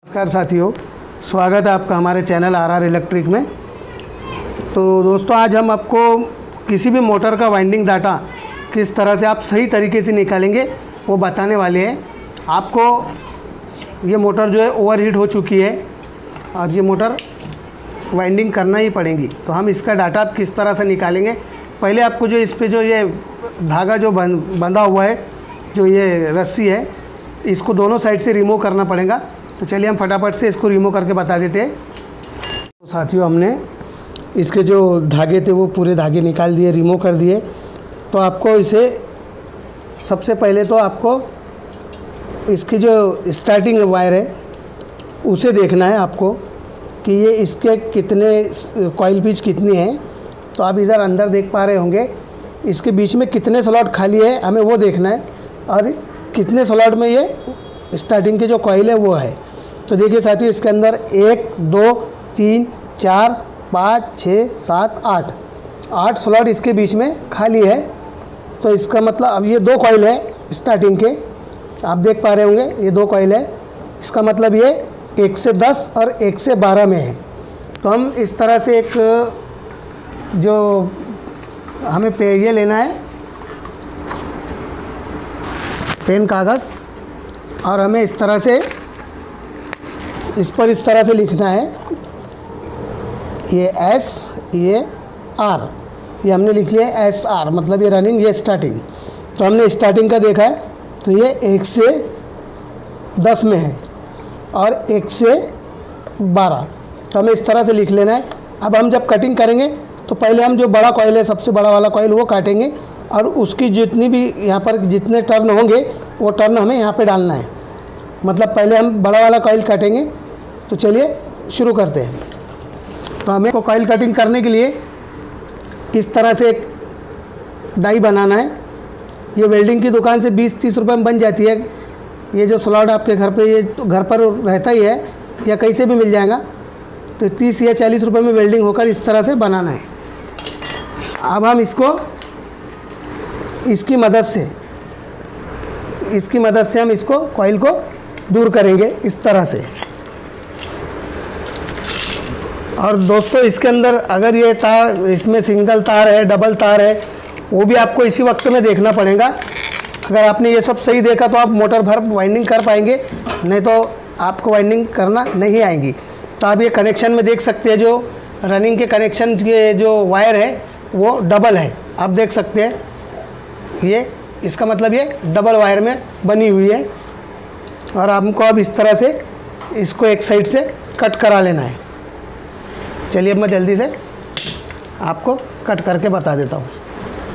नमस्कार साथियों, स्वागत है आपका हमारे चैनल आर इलेक्ट्रिक में। तो दोस्तों, आज हम आपको किसी भी मोटर का वाइंडिंग डाटा किस तरह से आप सही तरीके से निकालेंगे वो बताने वाले हैं। आपको ये मोटर जो है ओवरहीट हो चुकी है और ये मोटर वाइंडिंग करना ही पड़ेगी। तो हम इसका डाटा आप किस तरह से निकालेंगे, पहले आपको जो इस पे जो ये धागा जो बंधा हुआ है, जो ये रस्सी है, इसको दोनों साइड से रिमूव करना पड़ेगा। तो चलिए हम फटाफट से इसको रिमूव करके बता देते हैं। तो साथियों, हमने इसके जो धागे थे वो पूरे धागे निकाल दिए, रिमूव कर दिए। तो आपको इसे सबसे पहले तो आपको इसकी जो स्टार्टिंग वायर है उसे देखना है आपको कि ये इसके कितने कॉइल पिच कितनी है। तो आप इधर अंदर देख पा रहे होंगे, इसके बीच में कितने स्लॉट खाली है हमें वो देखना है, और कितने स्लॉट में ये स्टार्टिंग के जो कॉइल है वो है। तो देखिए साथियों, इसके अंदर 1 2 3 4 5 6 7 8 स्लॉट इसके बीच में खाली है। तो इसका मतलब अब ये 2 कॉइल है स्टार्टिंग के, आप देख पा रहे होंगे ये 2 कॉइल है। इसका मतलब ये 1 से 10 और 1 से 12 में है। तो हम इस तरह से एक जो हमें ये लेना है पेन कागज़, और हमें इस तरह से इस पर इस तरह से लिखना है, ये S ये R, ये हमने लिख लिया है SR, मतलब ये रनिंग ये स्टार्टिंग। तो हमने स्टार्टिंग का देखा है, तो ये 1 से 10 में है और 1 से 12। तो हमें इस तरह से लिख लेना है। अब हम जब कटिंग करेंगे तो पहले हम जो बड़ा कॉइल है, सबसे बड़ा वाला कॉइल वो काटेंगे, और उसकी जितनी भी यहाँ पर जितने टर्न होंगे वो टर्न हमें यहाँ पे डालना है। मतलब पहले हम बड़ा वाला कॉइल काटेंगे। तो चलिए शुरू करते हैं। तो हमें को कॉइल कटिंग करने के लिए इस तरह से एक डाई बनाना है। ये वेल्डिंग की दुकान से 20-30 रुपये में बन जाती है। ये जो स्लॉट आपके घर पे ये तो घर पर रहता ही है, या कहीं से भी मिल जाएगा। तो 30 या 40 रुपये में वेल्डिंग होकर इस तरह से बनाना है। अब हम इसको इसकी मदद से हम इसको कॉइल को दूर करेंगे इस तरह से। और दोस्तों, इसके अंदर अगर ये तार, इसमें सिंगल तार है, डबल तार है, वो भी आपको इसी वक्त में देखना पड़ेगा। अगर आपने ये सब सही देखा तो आप मोटर भर वाइंडिंग कर पाएंगे, नहीं तो आपको वाइंडिंग करना नहीं आएगी। तो आप ये कनेक्शन में देख सकते हैं, जो रनिंग के कनेक्शन के जो वायर है वो डबल है, आप देख सकते हैं। ये इसका मतलब ये डबल वायर में बनी हुई है। और हमको अब इस तरह से इसको एक साइड से कट करा लेना है। चलिए अब मैं जल्दी से आपको कट करके बता देता हूँ।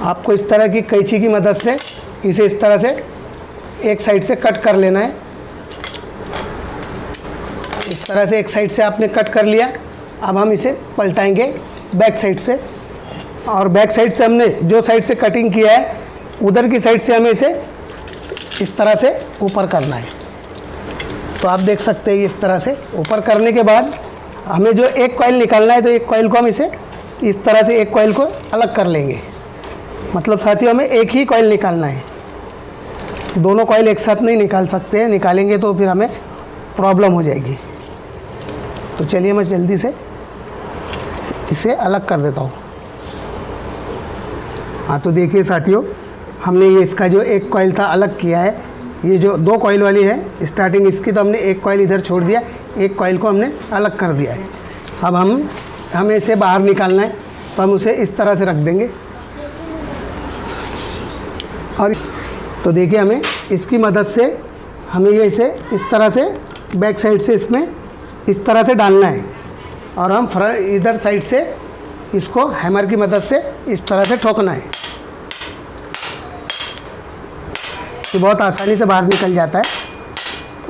आपको इस तरह की कैंची की मदद से इसे इस तरह से एक साइड से कट कर लेना है। इस तरह से एक साइड से आपने कट कर लिया। अब हम इसे पलटाएंगे बैक साइड से, और बैक साइड से हमने जो साइड से कटिंग किया है उधर की साइड से हमें इसे इस तरह से ऊपर करना है। तो आप देख सकते हैं इस तरह से ऊपर करने के बाद हमें जो एक कॉइल निकालना है, तो एक कॉइल को हम इसे इस तरह से एक कॉइल को अलग कर लेंगे। मतलब साथियों, हमें एक ही कॉइल निकालना है, दोनों कॉइल एक साथ नहीं निकाल सकते हैं। निकालेंगे तो फिर हमें प्रॉब्लम हो जाएगी। तो चलिए मैं जल्दी से इसे अलग कर देता हूँ। हाँ, तो देखिए साथियों, हमने ये इसका जो एक कॉइल था अलग किया है। ये जो 2 कॉइल वाली है स्टार्टिंग इसकी, तो हमने एक कॉइल इधर छोड़ दिया, एक कॉइल को हमने अलग कर दिया है। अब हमें इसे बाहर निकालना है, तो हम उसे इस तरह से रख देंगे। और तो देखिए, हमें इसकी मदद से हमें ये इसे इस तरह से बैक साइड से इसमें इस तरह से डालना है, और हम फ्रंट इधर साइड से इसको हैमर की मदद से इस तरह से ठोकना है। ये बहुत आसानी से बाहर निकल जाता है।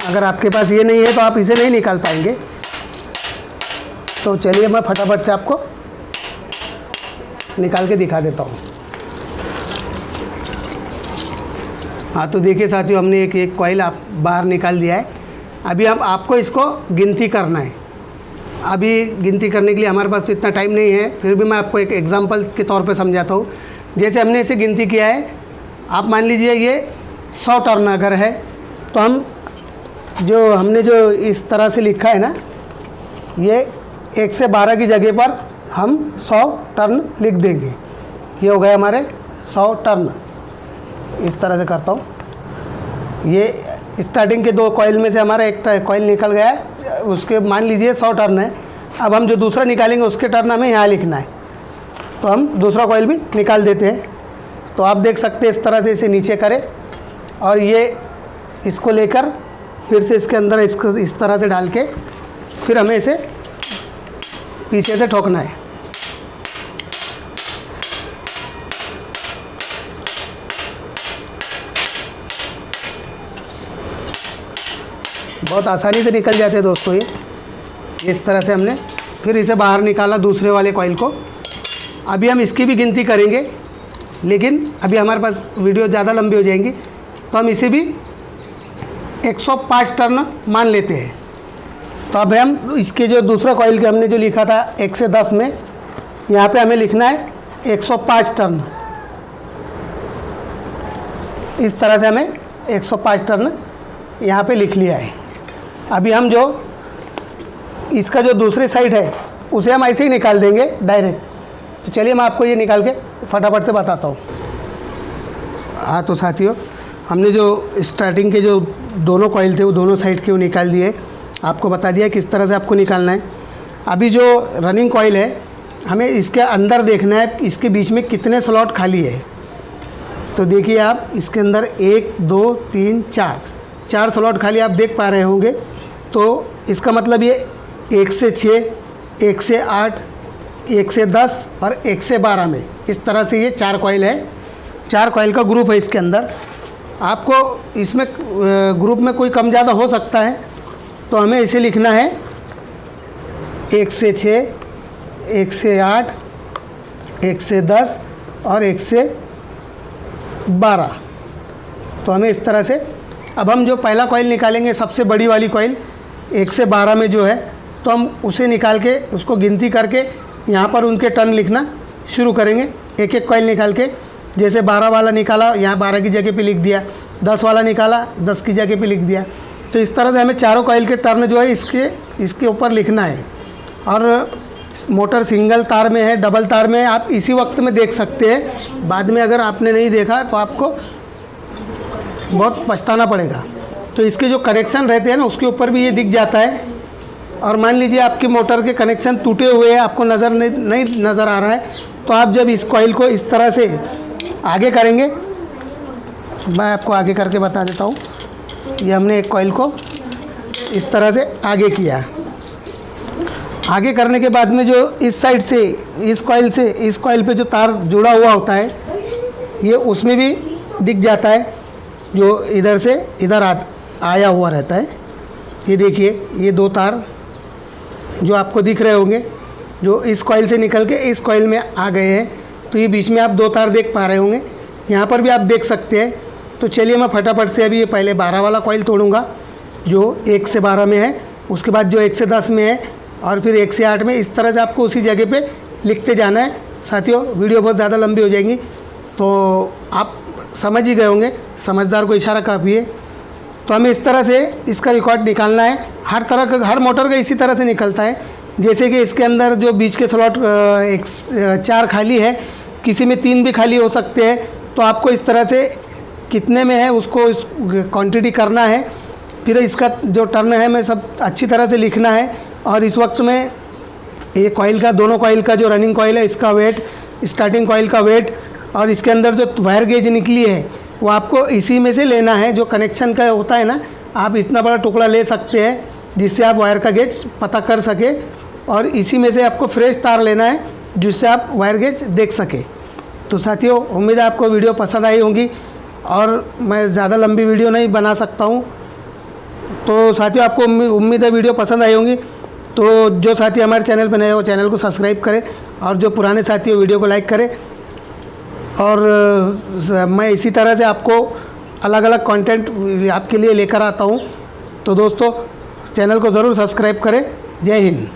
अगर आपके पास ये नहीं है तो आप इसे नहीं निकाल पाएंगे। तो चलिए मैं फटाफट से आपको निकाल के दिखा देता हूँ। हाँ, तो देखिए साथियों, हमने एक कॉइल आप बाहर निकाल दिया है। अभी हम आपको इसको गिनती करना है। अभी गिनती करने के लिए हमारे पास तो इतना टाइम नहीं है, फिर भी मैं आपको एक एग्जांपल के तौर पे समझाता हूँ। जैसे हमने इसे गिनती किया है, आप मान लीजिए ये 100 टर्न अगर है, तो हम जो हमने जो इस तरह से लिखा है ना, ये 1 से 12 की जगह पर हम 100 टर्न लिख देंगे। ये हो गए हमारे 100 टर्न। इस तरह से करता हूँ। ये स्टार्टिंग के 2 कॉइल में से हमारा एक कॉइल निकल गया है, उसके मान लीजिए 100 टर्न है। अब हम जो दूसरा निकालेंगे उसके टर्न हमें यहाँ लिखना है, तो हम दूसरा कॉइल भी निकाल देते हैं। तो आप देख सकते हैं इस तरह से इसे नीचे करें और ये इसको लेकर फिर से इसके अंदर इसको इस तरह से डाल के फिर हमें इसे पीछे से ठोकना है। बहुत आसानी से निकल जाते हैं दोस्तों ये। इस तरह से हमने फिर इसे बाहर निकाला दूसरे वाले कॉइल को। अभी हम इसकी भी गिनती करेंगे, लेकिन अभी हमारे पास वीडियो ज़्यादा लंबी हो जाएंगी, तो हम इसे भी 105 टर्न मान लेते हैं। तो अब हम इसके जो दूसरा कॉइल के हमने जो लिखा था 1 से 10 में, यहाँ पे हमें लिखना है 105 टर्न। इस तरह से हमें 105 टर्न यहाँ पे लिख लिया है। अभी हम जो इसका जो दूसरी साइड है उसे हम ऐसे ही निकाल देंगे डायरेक्ट। तो चलिए मैं आपको ये निकाल के फटाफट से बताता हूँ। हाँ तो साथियों, हमने जो स्टार्टिंग के जो दोनों कॉइल थे वो दोनों साइड के वो निकाल दिए। आपको बता दिया किस तरह से आपको निकालना है। अभी जो रनिंग कॉइल है हमें इसके अंदर देखना है इसके बीच में कितने स्लॉट खाली है। तो देखिए आप इसके अंदर 1 2 3 4 स्लॉट खाली आप देख पा रहे होंगे। तो इसका मतलब ये 1 से 6, 1 से 8, 1 से 10 और 1 से 12 में इस तरह से ये 4 कॉइल है। 4 कॉइल का ग्रुप है इसके अंदर। आपको इसमें ग्रुप में कोई कम ज़्यादा हो सकता है, तो हमें इसे लिखना है 1 से 6, 1 से 8, 1 से 10 और 1 से 12। तो हमें इस तरह से अब हम जो पहला कॉइल निकालेंगे सबसे बड़ी वाली कॉइल 1 से 12 में जो है, तो हम उसे निकाल के उसको गिनती करके यहाँ पर उनके टर्न लिखना शुरू करेंगे। एक एक कॉइल निकाल के, जैसे 12 वाला निकाला यहाँ 12 की जगह पे लिख दिया, 10 वाला निकाला 10 की जगह पे लिख दिया। तो इस तरह से हमें चारों कॉइल के टर्न जो है इसके ऊपर लिखना है। और मोटर सिंगल तार में है, डबल तार में है, आप इसी वक्त में देख सकते हैं। बाद में अगर आपने नहीं देखा तो आपको बहुत पछताना पड़ेगा। तो इसके जो कनेक्शन रहते हैं ना उसके ऊपर भी ये दिख जाता है। और मान लीजिए आपकी मोटर के कनेक्शन टूटे हुए हैं, आपको नहीं नज़र आ रहा है, तो आप जब इस कॉइल को इस तरह से आगे करेंगे, मैं आपको आगे करके बता देता हूँ। ये हमने एक कॉइल को इस तरह से आगे किया। आगे करने के बाद में जो इस साइड से इस कॉइल से इस कॉइल पे जो तार जुड़ा हुआ होता है ये उसमें भी दिख जाता है, जो इधर से इधर आया हुआ रहता है। ये देखिए ये 2 तार जो आपको दिख रहे होंगे, जो इस कॉइल से निकल के इस कॉइल में आ गए हैं। तो ये बीच में आप 2 तार देख पा रहे होंगे, यहाँ पर भी आप देख सकते हैं। तो चलिए मैं फटाफट से अभी ये पहले 12 वाला कॉइल तोड़ूंगा जो 1 से 12 में है, उसके बाद जो 1 से 10 में है और फिर 1 से 8 में। इस तरह से आपको उसी जगह पे लिखते जाना है। साथियों वीडियो बहुत ज़्यादा लंबी हो जाएंगी, तो आप समझ ही गए होंगे, समझदार को इशारा काफ़ी है। तो हमें इस तरह से इसका रिकॉर्ड निकालना है। हर मोटर का इसी तरह से निकलता है। जैसे कि इसके अंदर जो बीच के स्लॉट 4 खाली है, किसी में 3 भी खाली हो सकते हैं। तो आपको इस तरह से कितने में है उसको क्वांटिटी करना है। फिर इसका जो टर्न है हमें सब अच्छी तरह से लिखना है। और इस वक्त में ये कॉइल का, दोनों कॉइल का जो रनिंग कॉइल है इसका वेट, स्टार्टिंग कॉइल का वेट और इसके अंदर जो वायर गेज निकली है वो आपको इसी में से लेना है। जो कनेक्शन का होता है ना, आप इतना बड़ा टुकड़ा ले सकते हैं जिससे आप वायर का गेज पता कर सके। और इसी में से आपको फ्रेश तार लेना है जिससे आप वायर गेज देख सके। तो साथियों उम्मीद है आपको वीडियो पसंद आई होगी और मैं ज़्यादा लंबी वीडियो नहीं बना सकता हूँ। तो साथियों आपको उम्मीद है वीडियो पसंद आई होंगी। तो जो साथी हमारे चैनल पर नए हो चैनल को सब्सक्राइब करें और जो पुराने साथी हो वीडियो को लाइक करें। और मैं इसी तरह से आपको अलग अलग कंटेंट आपके लिए लेकर आता हूँ। तो दोस्तों चैनल को ज़रूर सब्सक्राइब करें। जय हिंद।